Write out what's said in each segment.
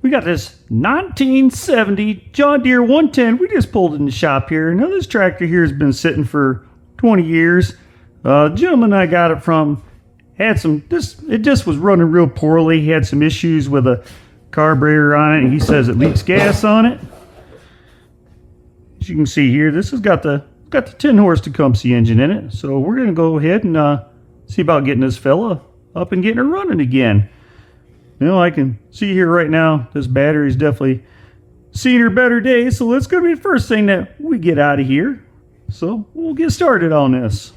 We got this 1970 John Deere 110. We just pulled in the shop here. Now this tractor here has been sitting for 20 years. The gentleman I got it from had it just was running real poorly. He had some issues with a carburetor on it, and he says it leaks gas on it. As you can see here, this has got the 10 horse Tecumseh engine in it. So we're going to go ahead and see about getting this fella up and getting it running again. I can see here right now, this battery's definitely seen her better days, so that's going to be the first thing that we get out of here. So we'll get started on this.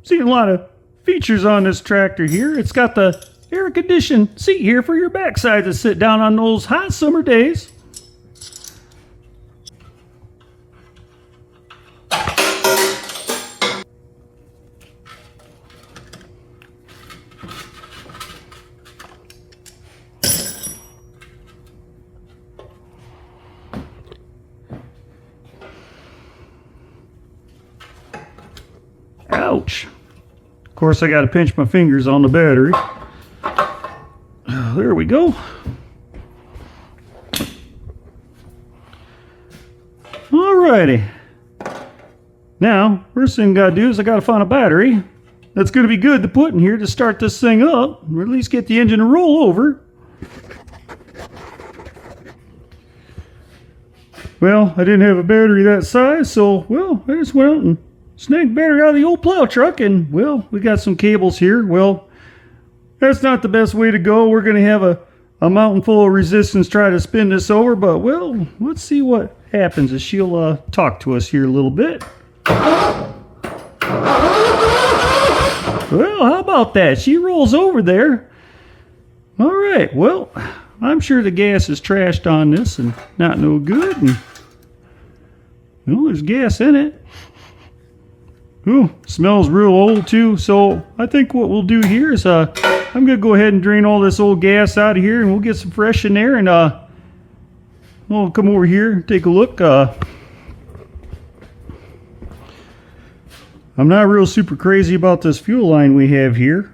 Seen a lot of features on this tractor here. It's got the air conditioned seat here for your backside to sit down on those hot summer days. Ouch. Of course, I got to pinch my fingers on the battery. There we go. Alrighty. Now, first thing I got to do is I got to find a battery that's going to be good to put in here to start this thing up, or at least get the engine to roll over. Well, I didn't have a battery that size, so, well, I just went out and snagged battery out of the old plow truck, and well, we got some cables here. Well, that's not the best way to go. We're going to have a mountain full of resistance try to spin this over, but well, let's see what happens as she'll talk to us here a little bit. Well, how about that? She rolls over there. All right, well, I'm sure the gas is trashed on this and not no good, and well, there's gas in it. Ooh, smells real old too, so I think what we'll do here is I'm going to go ahead and drain all this old gas out of here, and we'll get some fresh in there, and we'll come over here and take a look. I'm not real super crazy about this fuel line we have here.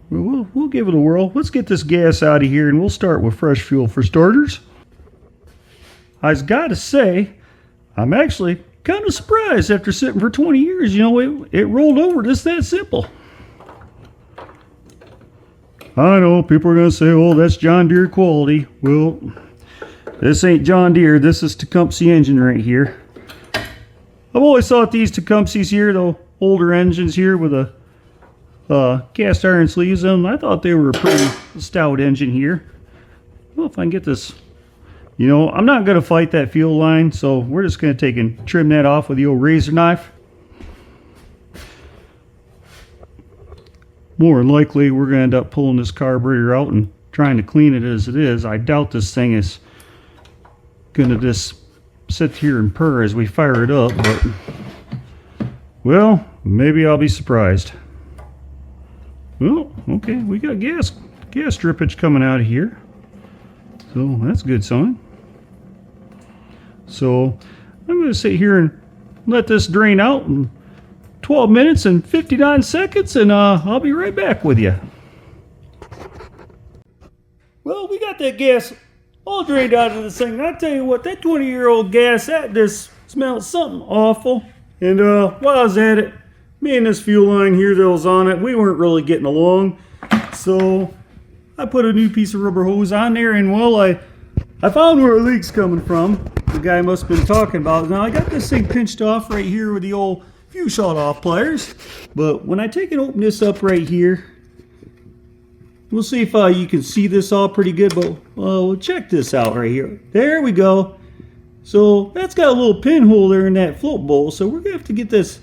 We'll give it a whirl. Let's get this gas out of here, and we'll start with fresh fuel for starters. I've got to say, I'm actually kind of surprised after sitting for 20 years. It rolled over just that simple. I know people are going to say, oh, that's John Deere quality. Well, this ain't John Deere. This is Tecumseh engine right here. I've always thought these Tecumsehs here, the older engines here with a cast iron sleeves on them, I thought they were a pretty stout engine here. Well, if I can get this, I'm not going to fight that fuel line, so we're just going to take and trim that off with the old razor knife. More than likely, we're going to end up pulling this carburetor out and trying to clean it as it is. I doubt this thing is going to just sit here and purr as we fire it up, but, well, maybe I'll be surprised. Well, okay, we got gas drippage coming out of here, so that's a good sign. So I'm going to sit here and let this drain out in 12 minutes and 59 seconds, and I'll be right back with you. Well, we got that gas all drained out of this thing. I tell you what, that 20-year-old gas, that just smelled something awful. And while I was at it, me and this fuel line here that was on it, we weren't really getting along. So I put a new piece of rubber hose on there, and well, I found where the leak's coming from. The guy must have been talking about it. Now I got this thing pinched off right here with the old few shot off pliers, but when I take and open this up right here, we'll see if you can see this all pretty good, but we'll check this out right here. There we go. So that's got a little pinhole there in that float bowl. So we're gonna have to get this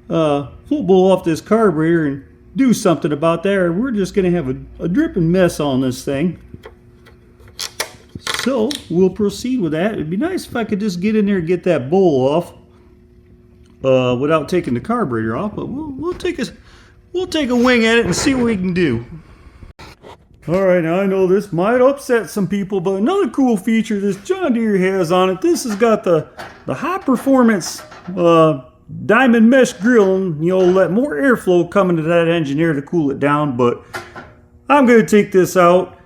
float bowl off this carburetor and do something about that, or we're just gonna have a dripping mess on this thing. So we'll proceed with that. It'd be nice if I could just get in there and get that bowl off without taking the carburetor off, but we'll take a wing at it and see what we can do. All right, now I know this might upset some people, but another cool feature this John Deere has on it, this has got the high performance diamond mesh grill, and you'll let more airflow come into that engine there to cool it down. But I'm going to take this out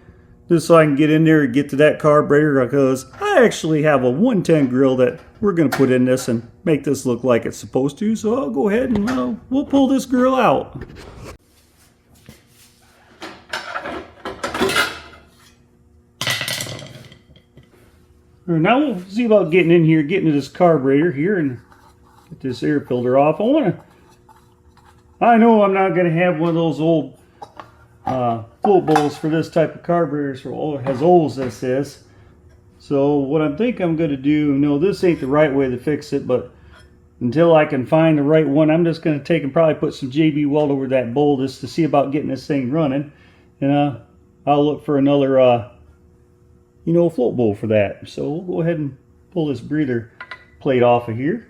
just so I can get in there and get to that carburetor, because I actually have a 110 grill that we're going to put in this and make this look like it's supposed to. So I'll go ahead and we'll pull this grill out. Now we'll see about getting in here, getting to this carburetor here and get this air filter off. I know I'm not going to have one of those old float bowls for this type of carburetor, so it has holes, this is. So what I think I'm going to do, no, this ain't the right way to fix it, but until I can find the right one, I'm just going to take and probably put some JB weld over that bowl just to see about getting this thing running. And I'll look for another float bowl for that. So we'll go ahead and pull this breather plate off of here.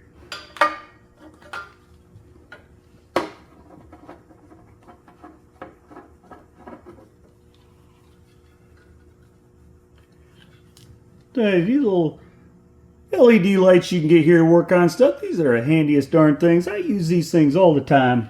These little LED lights you can get here to work on stuff, these are the handiest darn things. I use these things all the time.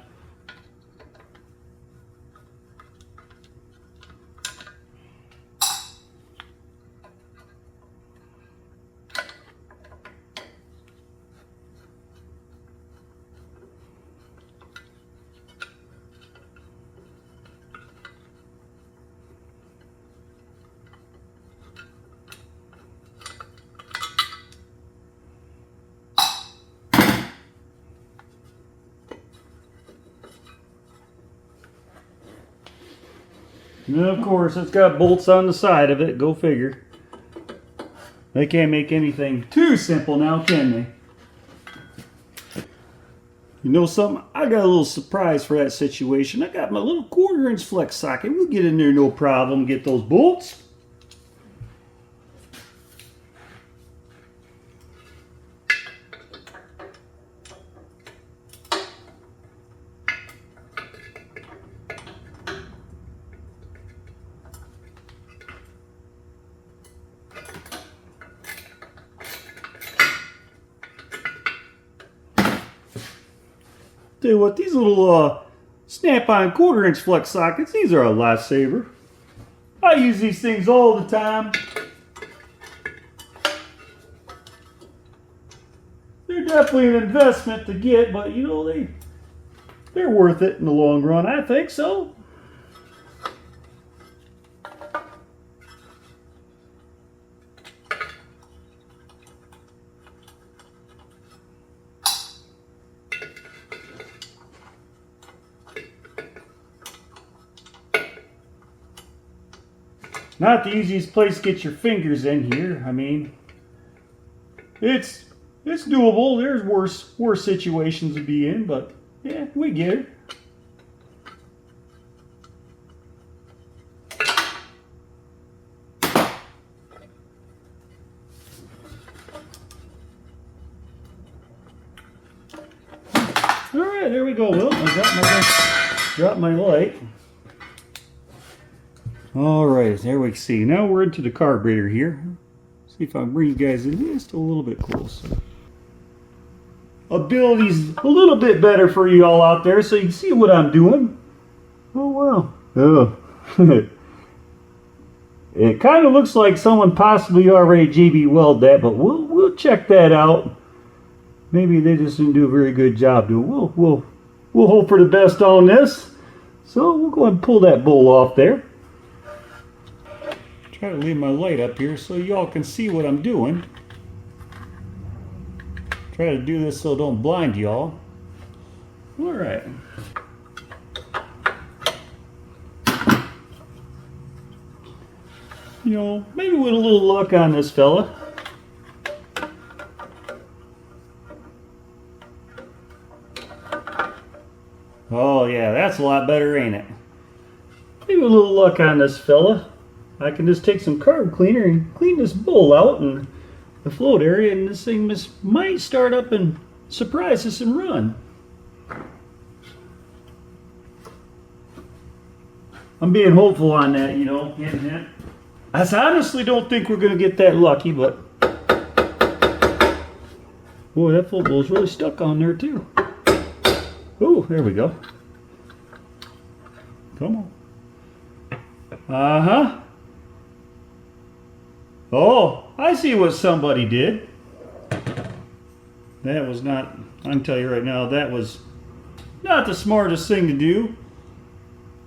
And of course, it's got bolts on the side of it. Go figure. They can't make anything too simple now, can they? You know something? I got a little surprise for that situation. I got my little 1/4 inch flex socket. We'll get in there no problem. Get those bolts. Tell you what, these little snap-on 1/4 inch flex sockets, these are a lifesaver. I use these things all the time. They're definitely an investment to get, but you know, they're worth it in the long run, I think so. Not the easiest place to get your fingers in here. I mean, it's doable. There's worse situations to be in, but yeah, we get it. All right, there we go. Well, I got my light. All right, there we see. Now we're into the carburetor here. See if I can bring you guys in just a little bit closer. Ability's a little bit better for you all out there, so you can see what I'm doing. Oh wow. Oh. It kind of looks like someone possibly already JB welded that, but we'll check that out. Maybe they just didn't do a very good job doing it. We'll hope for the best on this. So we'll go ahead and pull that bowl off there. Try to leave my light up here so y'all can see what I'm doing. Try to do this so it don't blind y'all. All right. You know, maybe with a little luck on this fella, Oh yeah, that's a lot better, ain't it? Maybe a little luck on this fella. I can just take some carb cleaner and clean this bowl out in the float area, and this thing might start up and surprise us and run. I'm being hopeful on that, you know. I honestly don't think we're going to get that lucky, but boy, that float bowl's really stuck on there too. Oh, there we go. Come on. Uh-huh. Oh, I see what somebody did. That was not, I can tell you right now, that was not the smartest thing to do.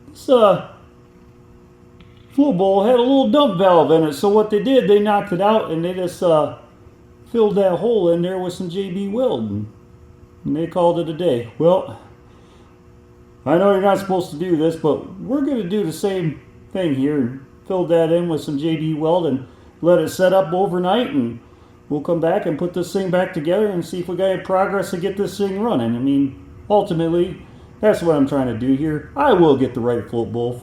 This float bowl had a little dump valve in it, so what they did, they knocked it out and they just filled that hole in there with some JB Weld, and they called it a day. Well, I know you're not supposed to do this, but we're going to do the same thing here and fill that in with some JB Weld and let it set up overnight, and we'll come back and put this thing back together and see if we got any progress to get this thing running. I mean, ultimately, that's what I'm trying to do here. I will get the right float bowl.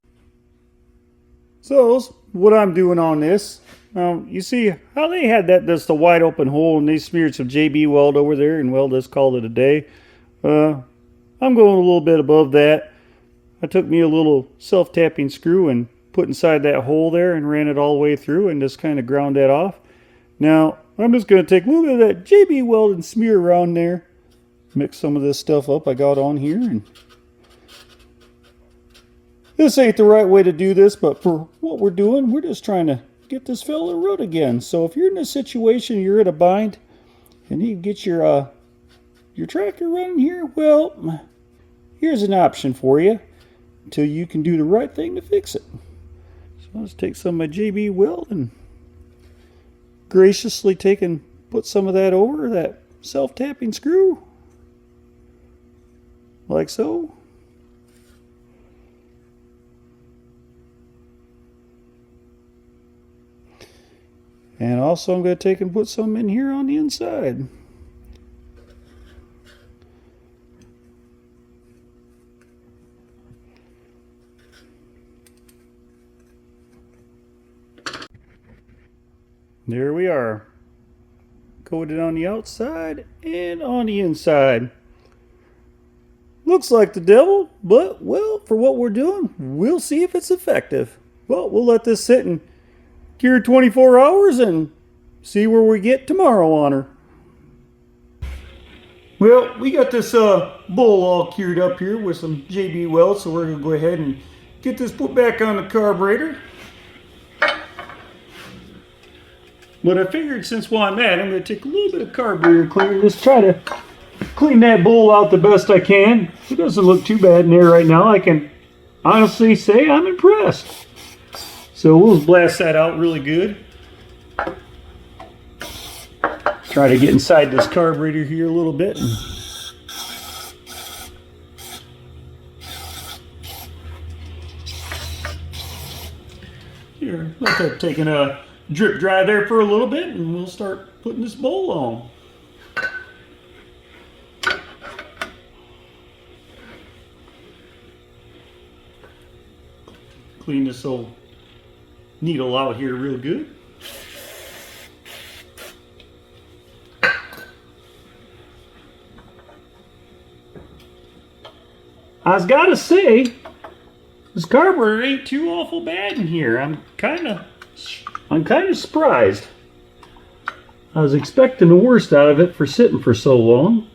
So, what I'm doing on this, you see how they had just a wide open hole and they smeared some JB Weld over there and well, just called it a day. I'm going a little bit above that. I took me a little self-tapping screw and put inside that hole there and ran it all the way through and just kind of ground that off. Now, I'm just going to take a little bit of that JB Weld and smear around there. Mix some of this stuff up I got on here. And this ain't the right way to do this, but for what we're doing, we're just trying to get this fella run again. So if you're in a situation, you're in a bind, and you get your tractor running here, well, here's an option for you until you can do the right thing to fix it. So let's take some of my JB Weld and graciously put some of that over that self-tapping screw, like so. And also I'm going to take and put some in here on the inside. There we are. Coated on the outside and on the inside. Looks like the devil, but well, for what we're doing, we'll see if it's effective. Well, we'll let this sit and cure 24 hours and see where we get tomorrow on her. Well, we got this bowl all cured up here with some JB Weld, so we're going to go ahead and get this put back on the carburetor. But I figured since while I'm at it, I'm going to take a little bit of carburetor cleaner and just try to clean that bowl out the best I can. It doesn't look too bad in there right now. I can honestly say I'm impressed. So we'll blast that out really good. Try to get inside this carburetor here a little bit. Here, let that taking a drip dry there for a little bit, and we'll start putting this bowl on. Clean this old needle out here real good. I was gotta say, this carburetor ain't too awful bad in here. I'm kind of surprised. I was expecting the worst out of it for sitting for so long.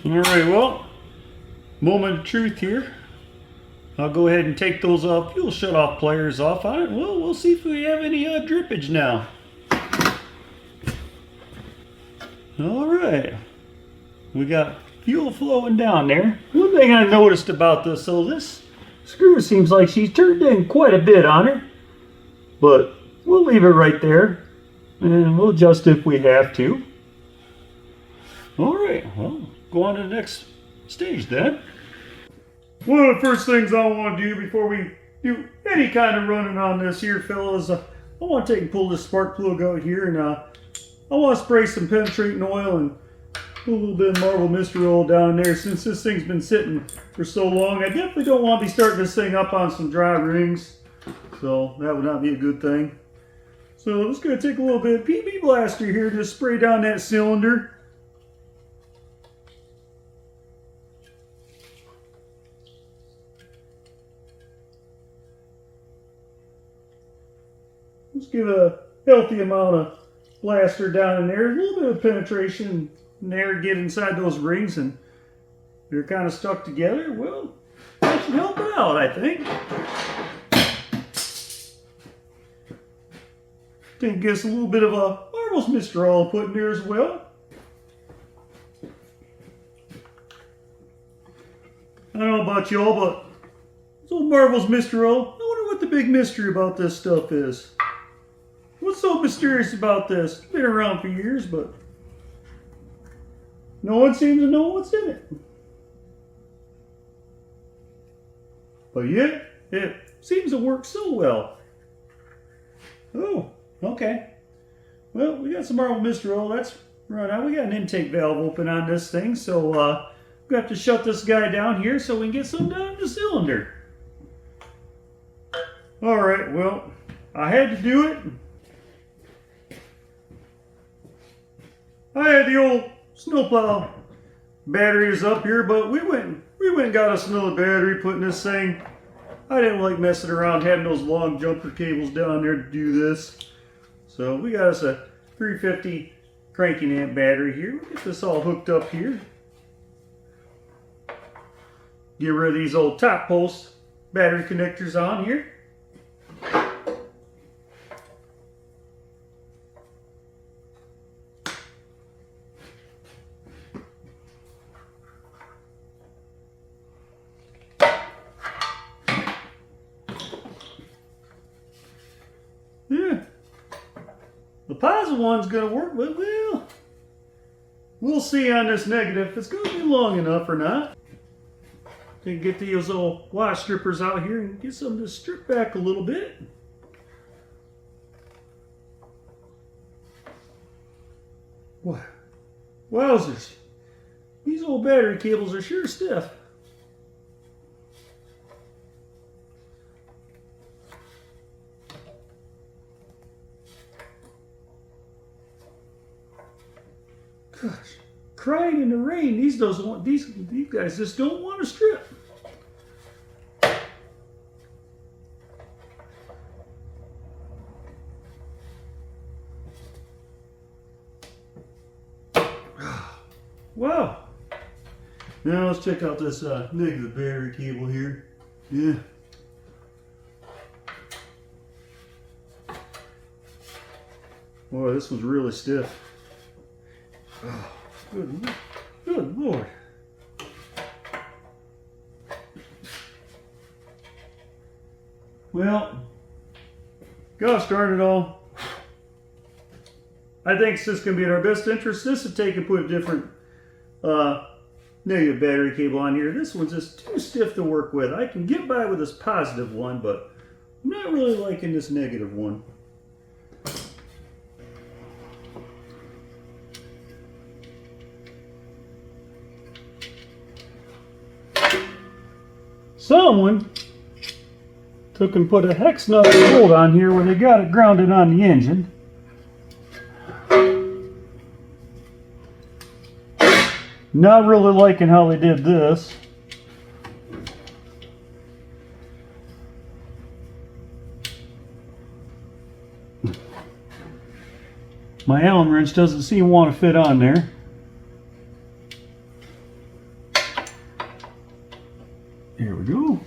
Alright, well, moment of truth here. I'll go ahead and take those fuel shut-off pliers off on it. Well, we'll see if we have any drippage now. Alright, we got fuel flowing down there. One thing I noticed about this, so this screw seems like she's turned in quite a bit on her, but we'll leave it right there and we'll adjust if we have to. All right, well, go on to the next stage then. One of the first things I want to do before we do any kind of running on this here, fellas, I want to take and pull this spark plug out here, and I want to spray some penetrating oil and put a little bit of marble mystery oil down there. Since this thing's been sitting for so long, I definitely don't want to be starting this thing up on some dry rings, so that would not be a good thing. So I'm just going to take a little bit of PB Blaster here, just spray down that cylinder. Just give a healthy amount of blaster down in there, a little bit of penetration in there, get inside those rings, and they're kind of stuck together. Well, that should help it out, I think. Then get us a little bit of a Marvel's Mr. Oil put in there as well. I don't know about y'all, but this old Marvel's Mr. Oil, I wonder what the big mystery about this stuff is. What's so mysterious about this? It's been around for years, but no one seems to know what's in it. But yet, it seems to work so well. Oh, okay. Well, we got some Marvel Mr. Oil. That's right out. We got an intake valve open on this thing, so we have to shut this guy down here so we can get some down in the cylinder. All right, well, I had to do it. I had the old snowplow batteries up here, but we went and got us another battery, putting this thing. I didn't like messing around having those long jumper cables down there to do this. So we got us a 350 cranking amp battery here. We'll get this all hooked up here. Get rid of these old top post battery connectors on here. Yeah, the positive one's gonna work, but we'll see on this negative if it's gonna be long enough or not. Can get these old wash strippers out here and get some to strip back a little bit. Wow, wowzers! These old battery cables are sure stiff. Gosh, crying in the rain. These guys just don't want to strip. Wow. Now let's check out this negative battery cable here. Yeah. Boy, this one's really stiff. Oh, good Lord. Well, gosh darn it all. I think it's just going to be in our best interest just to take and put a different negative battery cable on here. This one's just too stiff to work with. I can get by with this positive one, but I'm not really liking this negative one. Someone took and put a hex nut bolt on here where they got it grounded on the engine. Not really liking how they did this. My Allen wrench doesn't seem to want to fit on there. Here we go.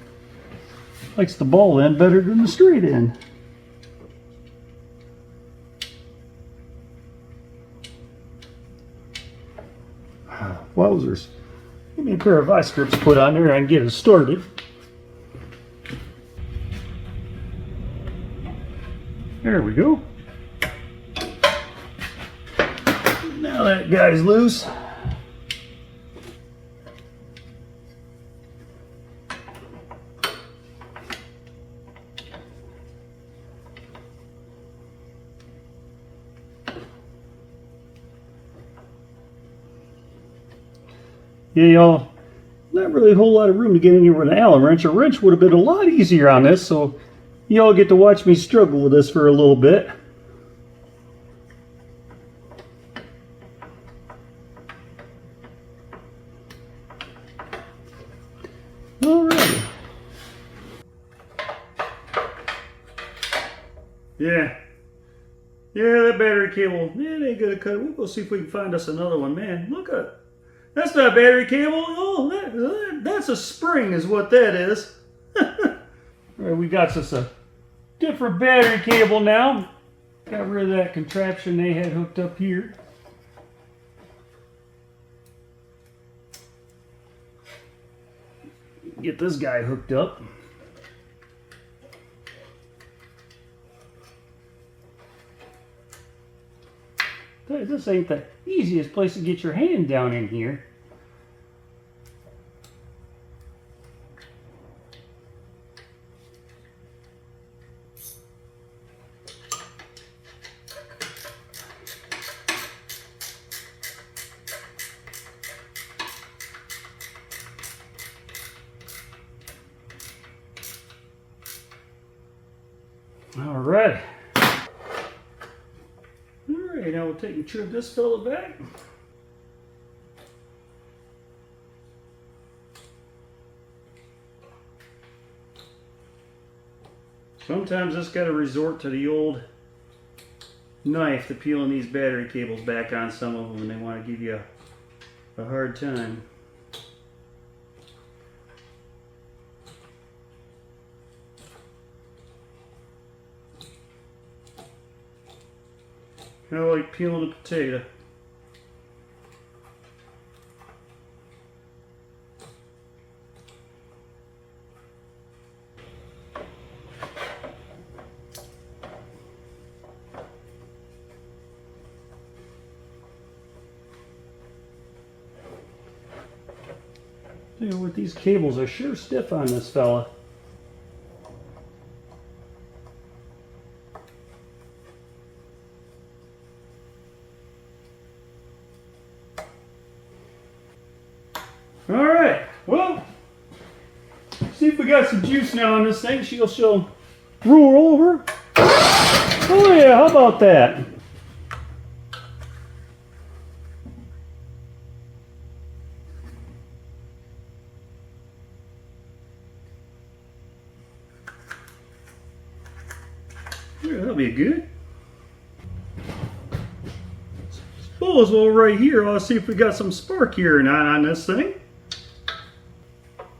Likes the ball end better than the straight end. Wowzers. Give me a pair of vice grips put on there and I can get it started. There we go. Now that guy's loose. Yeah, y'all, not really a whole lot of room to get in here with an Allen wrench. A wrench would have been a lot easier on this, so y'all get to watch me struggle with this for a little bit. Alright. Yeah, that battery cable, it ain't gonna cut it. We'll go see if we can find us another one. Man, look at it. That's not a battery cable. Oh, that's a spring is what that is. Alright, we got us a different battery cable now. Got rid of that contraption they had hooked up here. Get this guy hooked up. This ain't the easiest place to get your hand down in here. All right. Alright, now we'll take and trim this fella back. Sometimes just got to resort to the old knife to peeling these battery cables back on some of them when they want to give you a hard time. Kind of like peeling a potato. You know what, these cables are sure stiff on this fella. Alright, well, see if we got some juice now on this thing. She'll roll over. Oh yeah, how about that? Yeah, that'll be good. Suppose well right here, I'll see if we got some spark here or not on this thing.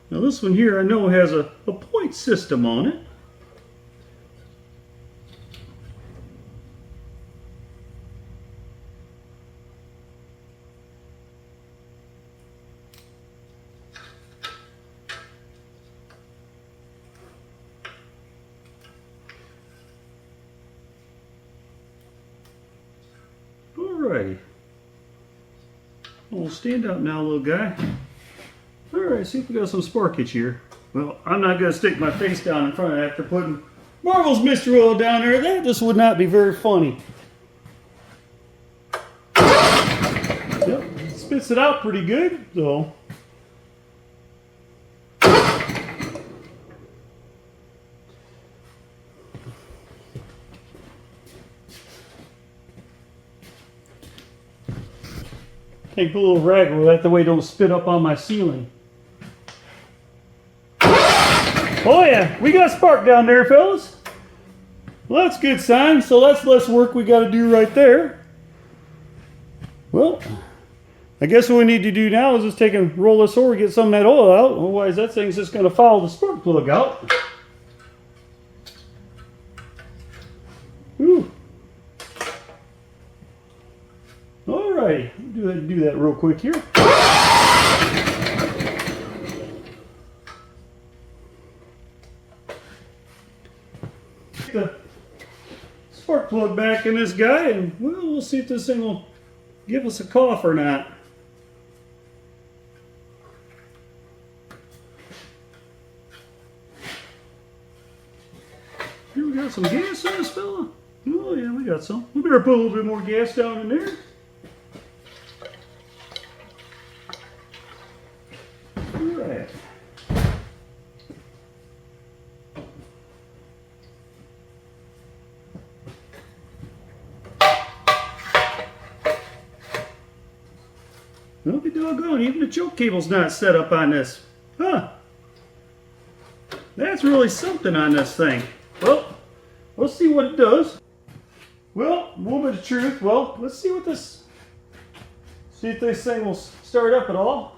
Now this one here I know has a point system on it. Alrighty. Well, stand up now, little guy. Alright, see if we got some sparkage here. Well, I'm not going to stick my face down in front of it after putting Marvel's Mystery Oil down there. That just would not be very funny. Yep, it spits it out pretty good, so. Take a little rag, that the way it don't spit up on my ceiling. Oh yeah, we got spark down there, fellas. Well, that's a good sign. So that's less work we got to do right there. Well, I guess what we need to do now is just take and roll this over, get some of that oil out. Otherwise, that thing's just going to follow the spark plug out. Ooh. Alright, do that real quick here. The spark plug back in this guy, and we'll see if this thing will give us a cough or not. Here we got some gas in this fella. Oh yeah, we got some. We better put a little bit more gas down in there. Alright. Well, be doggone, even the choke cable's not set up on this. Huh. That's really something on this thing. Well, let's see what it does. Well, moment of truth. Well, let's see what this, see if this thing will start up at all.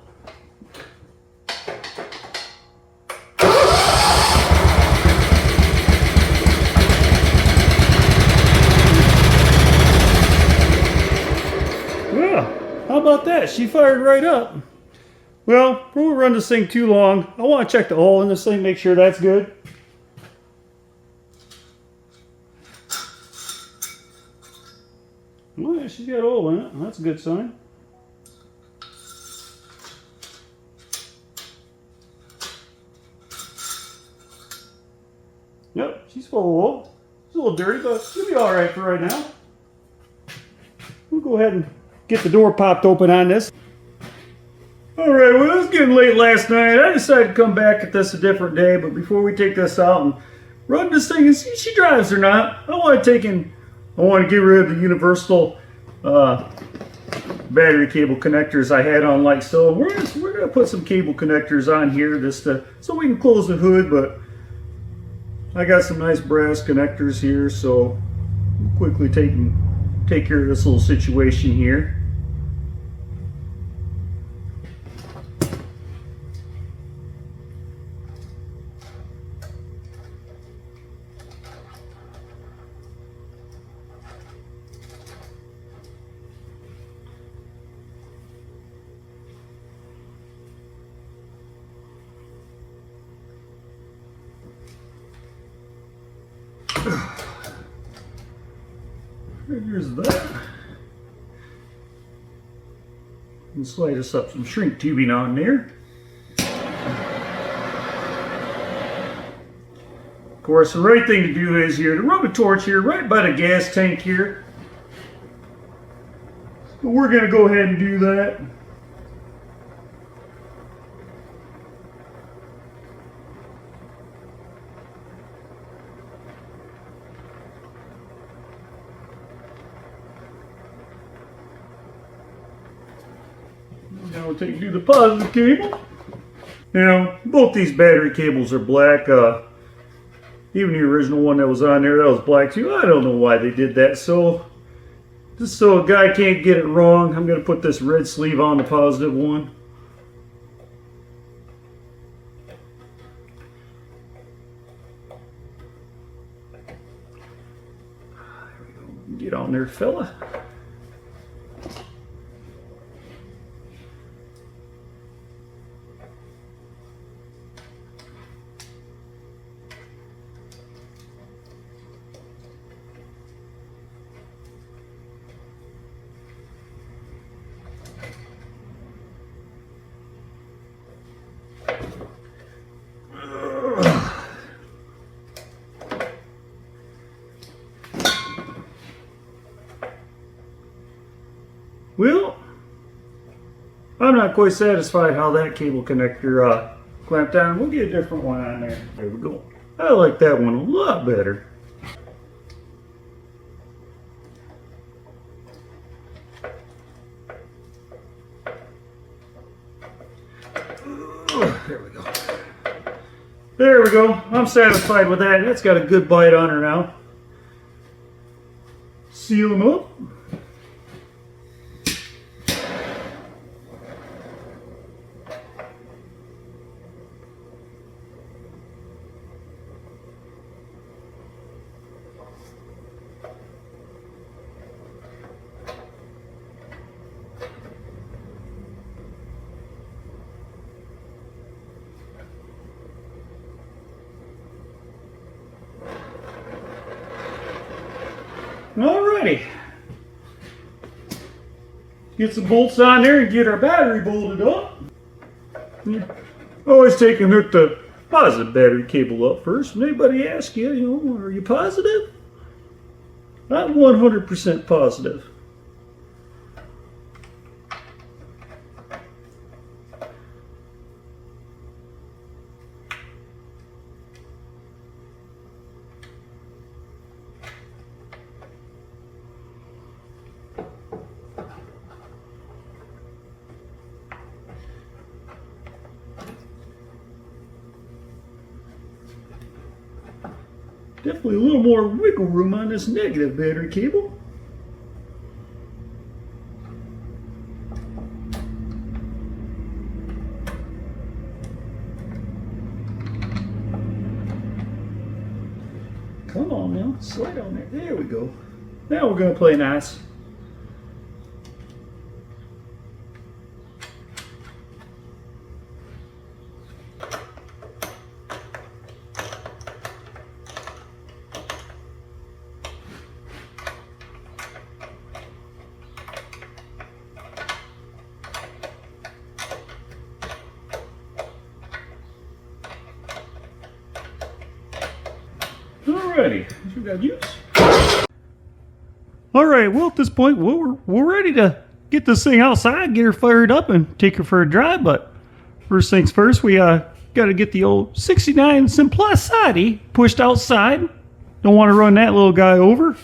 Well, how about that? She fired right up. Well, before we run this thing too long, I want to check the oil in this thing, make sure that's good. Oh yeah, she's got oil in it. That's a good sign. Yep, she's full of oil. It's a little dirty, but she'll be alright for right now. We'll go ahead and get the door popped open on this. Alright, well, it was getting late last night. I decided to come back at this a different day, but before we take this out and run this thing and see if she drives or not, I want to get rid of the universal battery cable connectors I had on like so. We're gonna put some cable connectors on here just so we can close the hood, but I got some nice brass connectors here, so we'll quickly take care of this little situation here. Here's that. And slide us up some shrink tubing on there. Of course, the right thing to do is here to rub a torch here right by the gas tank here. So we're going to go ahead and do that. Now we'll do the positive cable. Now, both these battery cables are black. Even the original one that was on there, that was black too. I don't know why they did that. So, just so a guy can't get it wrong, I'm going to put this red sleeve on the positive one. There we go. Get on there, fella. Well, I'm not quite satisfied how that cable connector clamped down. We'll get a different one on there. There we go. I like that one a lot better. There we go. There we go. I'm satisfied with that. That's got a good bite on her now. Seal them up. Alrighty. Get some bolts on there and get our battery bolted up. Always take and hook the positive battery cable up first. When anybody asks you, are you positive? I'm 100% positive. Definitely a little more wiggle room on this negative battery cable. Come on now, slide on there. There we go. Now we're going to play nice. Alrighty, that's what we got to use. Alright, well at this point we're ready to get this thing outside, get her fired up and take her for a drive, but first things first, we got to get the old 69 Simplicity pushed outside. Don't want to run that little guy over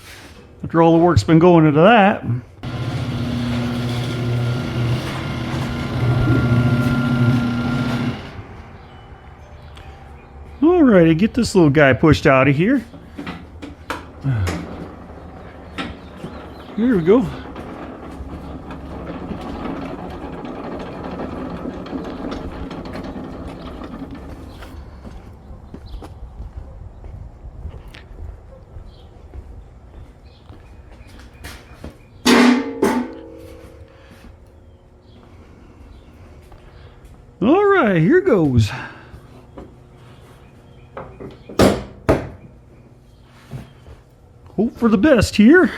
after all the work's been going into that. Alrighty, get this little guy pushed out of here. Here we go. Alright, here goes. Hope for the best here.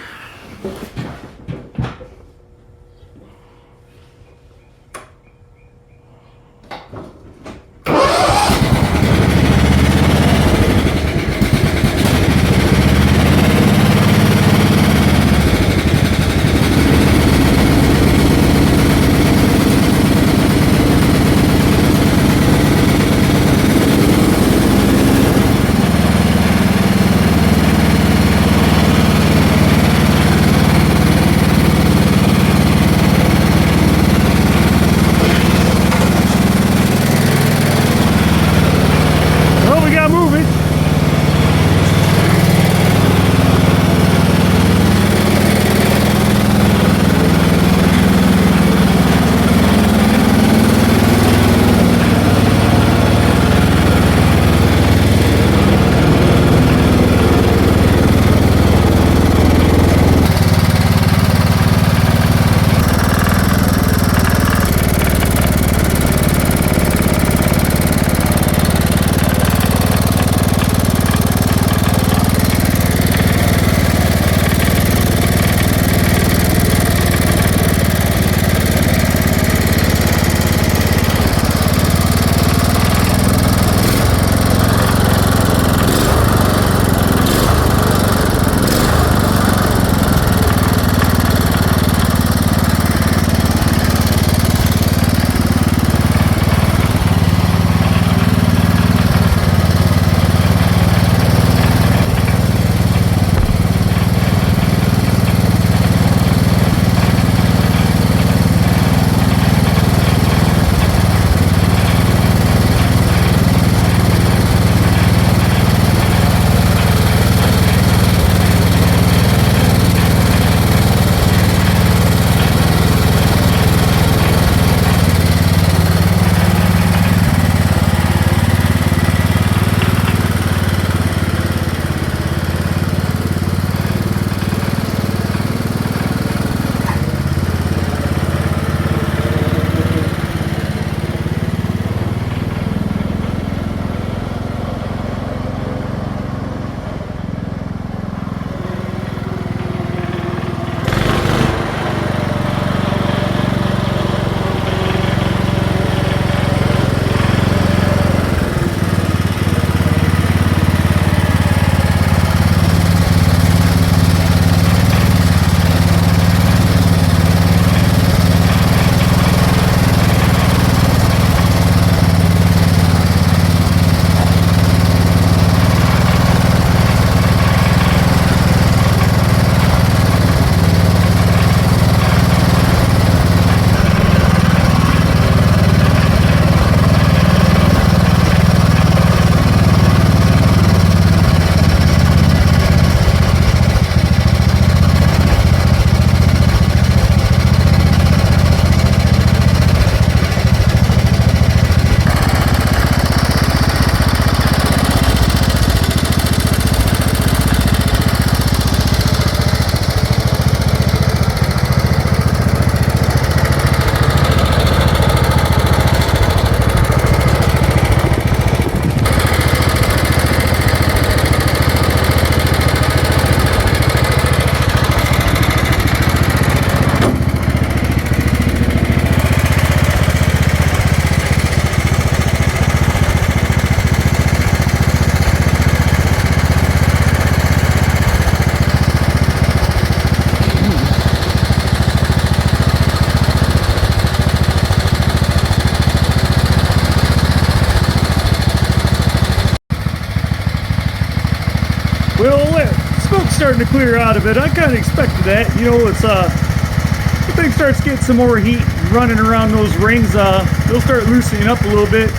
Well, that smoke's starting to clear out of it. I kind of expected that. You know, it's the thing starts getting some more heat running around those rings. They'll start loosening up a little bit.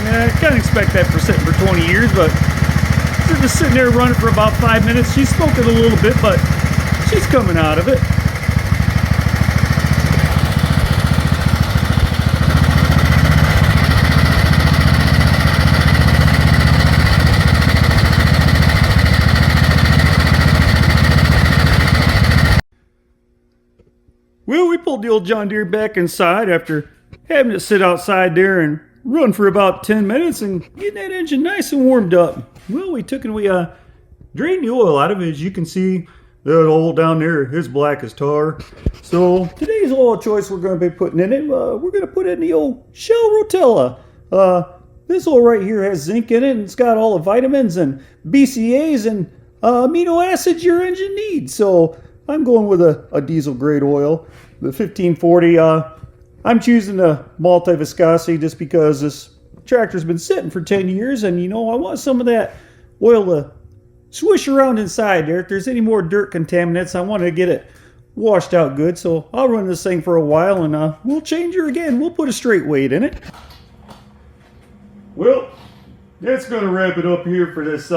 Yeah, I kind of expect that for sitting for 20 years, but they're just sitting there running for about 5 minutes. She's smoking a little bit, but she's coming out of it. Well, we pulled the old John Deere back inside after having it sit outside there and run for about 10 minutes and getting that engine nice and warmed up. Well, we took and we drained the oil out of it. As you can see, that oil down there is black as tar. So today's oil choice we're going to be putting in it, we're going to put in the old Shell Rotella. This oil right here has zinc in it, and it's got all the vitamins and BCAAs and amino acids your engine needs. So I'm going with a diesel grade oil, the 1540. I'm choosing the multi-viscosity just because this tractor's been sitting for 10 years, and you know, I want some of that oil to swish around inside there. If there's any more dirt contaminants, I want to get it washed out good. So I'll run this thing for a while, and we'll change her again. We'll put a straight weight in it. Well, that's going to wrap it up here for this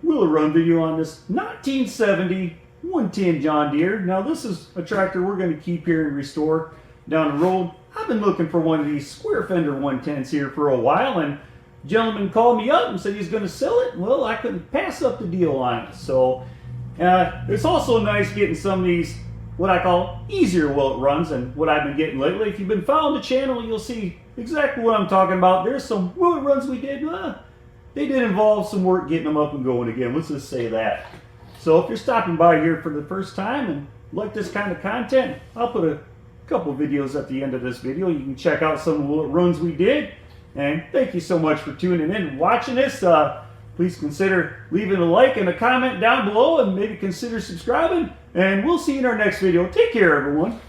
wheeler run video on this 1970 110 John Deere. Now this is a tractor we're going to keep here and restore down the road. I've been looking for one of these square fender 110s here for a while, and a gentleman called me up and said he's going to sell it. Well, I couldn't pass up the deal on it. So it's also nice getting some of these what I call easier wheel runs and what I've been getting lately. If you've been following the channel, you'll see exactly what I'm talking about. There's some wheel runs we did. They did involve some work getting them up and going again. Let's just say that. So if you're stopping by here for the first time and like this kind of content, I'll put a couple videos at the end of this video. You can check out some of the runs we did. And thank you so much for tuning in and watching this. Please consider leaving a like and a comment down below, and maybe consider subscribing. And we'll see you in our next video. Take care, everyone.